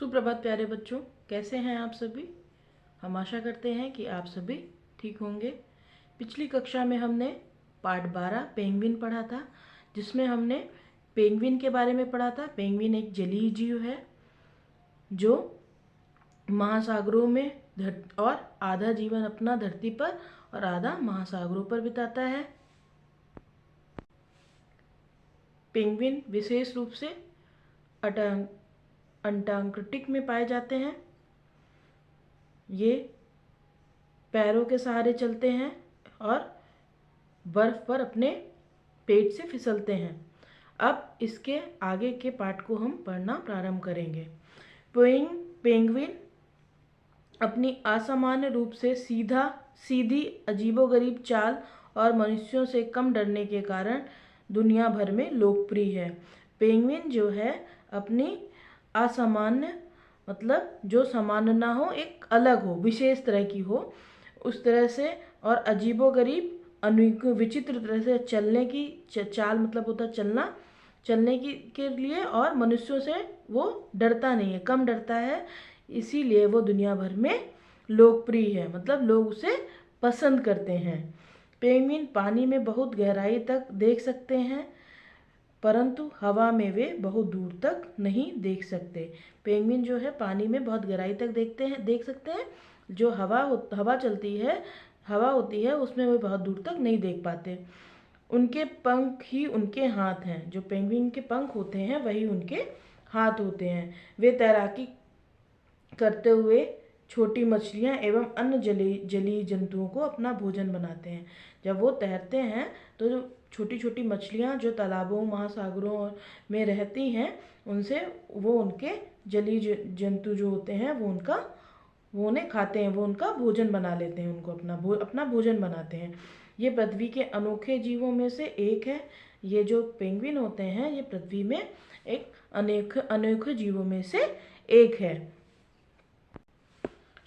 सुप्रभात प्यारे बच्चों, कैसे हैं आप सभी। हम आशा करते हैं कि आप सभी ठीक होंगे। पिछली कक्षा में हमने पार्ट 12 पेंगुइन पढ़ा था, जिसमें हमने पेंगुइन के बारे में पढ़ा था। पेंगुइन एक जलीय जीव है जो महासागरों में और आधा जीवन अपना धरती पर और आधा महासागरों पर बिताता है। पेंगुइन विशेष रूप से अंटार्कटिक में पाए जाते हैं। ये पैरों के सहारे चलते हैं और बर्फ पर अपने पेट से फिसलते हैं। अब इसके आगे के पार्ट को हम पढ़ना प्रारंभ करेंगे। पेंगुइन अपनी असामान्य रूप से सीधी अजीबोगरीब चाल और मनुष्यों से कम डरने के कारण दुनिया भर में लोकप्रिय है। पेंगुइन जो है अपनी असामान्य मतलब जो सामान्य ना हो, एक अलग हो, विशेष तरह की हो, उस तरह से, और अजीबोगरीब अनोखी विचित्र तरह से चलने की चाल मतलब होता चलना, चलने की के लिए, और मनुष्यों से वो डरता नहीं है, कम डरता है, इसीलिए वो दुनिया भर में लोकप्रिय है, मतलब लोग उसे पसंद करते हैं। पेंगुइन पानी में बहुत गहराई तक देख सकते हैं, परंतु हवा में वे बहुत दूर तक नहीं देख सकते। पेंगुइन जो है पानी में बहुत गहराई तक देख सकते हैं। जो हवा चलती है, हवा होती है, उसमें वे बहुत दूर तक नहीं देख पाते। उनके पंख ही उनके हाथ हैं। जो पेंगुइन के पंख होते हैं वही उनके हाथ होते हैं। वे तैराकी करते हुए छोटी मछलियां एवं अन्य जलीय जंतुओं को अपना भोजन बनाते हैं। जब वो तैरते हैं तो जो छोटी छोटी मछलियां जो तालाबों महासागरों में रहती हैं, उनसे वो उनके जलीय जंतु जो होते हैं वो उन्हें खाते हैं, वो उनका भोजन बना लेते हैं, उनको अपना भोजन बनाते हैं। ये पृथ्वी के अनोखे जीवों में से एक है। ये जो पेंगुइन होते हैं ये पृथ्वी में एक अनोखे जीवों में से एक है।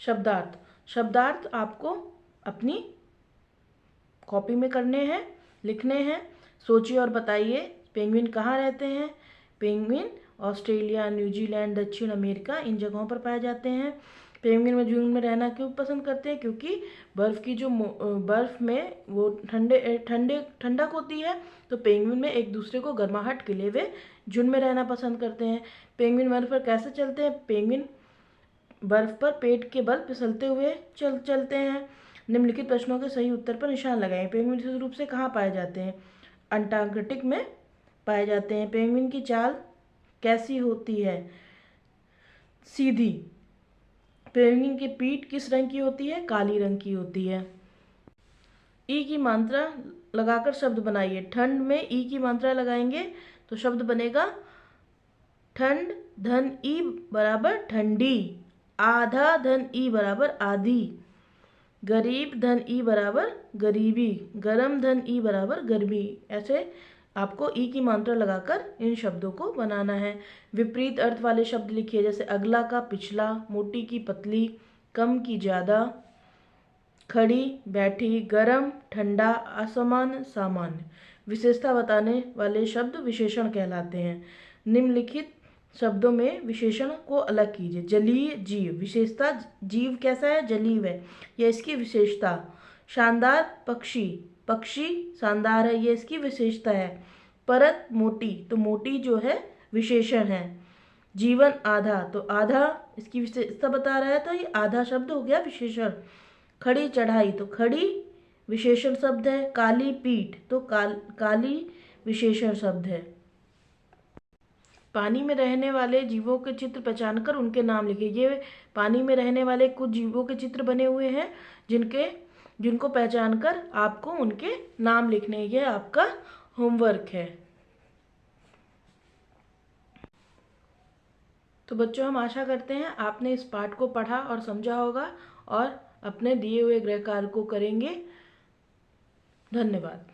शब्दार्थ आपको अपनी कॉपी में करने हैं, लिखने हैं। सोचिए और बताइए, पेंगुइन कहाँ रहते हैं। पेंगुइन ऑस्ट्रेलिया, न्यूजीलैंड, दक्षिण अमेरिका, इन जगहों पर पाए जाते हैं। पेंगुइन में झुंड में रहना क्यों पसंद करते हैं? क्योंकि बर्फ में वो ठंडक होती है, तो पेंगुइन में एक दूसरे को गर्माहट के लिए वे झुंड में रहना पसंद करते हैं। पेंगुइन बर्फ पर कैसे चलते हैं? पेंगुइन बर्फ पर पेट के बल फिसलते हुए चलते हैं। निम्नलिखित प्रश्नों के सही उत्तर पर निशान लगाएं। पेंगुइन विशेष रूप से कहाँ पाए जाते हैं? अंटार्कटिक में पाए जाते हैं। पेंगुइन की चाल कैसी होती है? सीधी। पेंगुइन की पीठ किस रंग की होती है? काली रंग की होती है। ई की मात्रा लगाकर शब्द बनाइए। ठंड में ई की मात्रा लगाएंगे तो शब्द बनेगा ठंड धन ई बराबर ठंडी, आधा धन ई बराबर आधी, गरीब धन ई बराबर गरीबी, गरम धन ई बराबर गर्मी। ऐसे आपको ई की मात्रा लगाकर इन शब्दों को बनाना है। विपरीत अर्थ वाले शब्द लिखिए, जैसे अगला का पिछला, मोटी की पतली, कम की ज़्यादा, खड़ी बैठी, गरम ठंडा, असमान सामान्य। विशेषता बताने वाले शब्द विशेषण कहलाते हैं। निम्नलिखित शब्दों में विशेषण को अलग कीजिए। जलीय जीव, विशेषता जीव कैसा है? जलीय है, यह इसकी विशेषता। शानदार पक्षी, पक्षी शानदार है, यह इसकी विशेषता है। परत मोटी, तो मोटी जो है विशेषण है। जीवन आधा, तो आधा इसकी विशेषता बता रहा है, तो ये आधा शब्द हो गया विशेषण। खड़ी चढ़ाई, तो खड़ी विशेषण शब्द है। काली पीठ, तो काली विशेषण शब्द है। पानी में रहने वाले जीवों के चित्र पहचानकर उनके नाम लिखिए। ये पानी में रहने वाले कुछ जीवों के चित्र बने हुए हैं जिनको पहचानकर आपको उनके नाम लिखने हैं। ये आपका होमवर्क है। तो बच्चों, हम आशा करते हैं आपने इस पाठ को पढ़ा और समझा होगा और अपने दिए हुए गृह कार्य को करेंगे। धन्यवाद।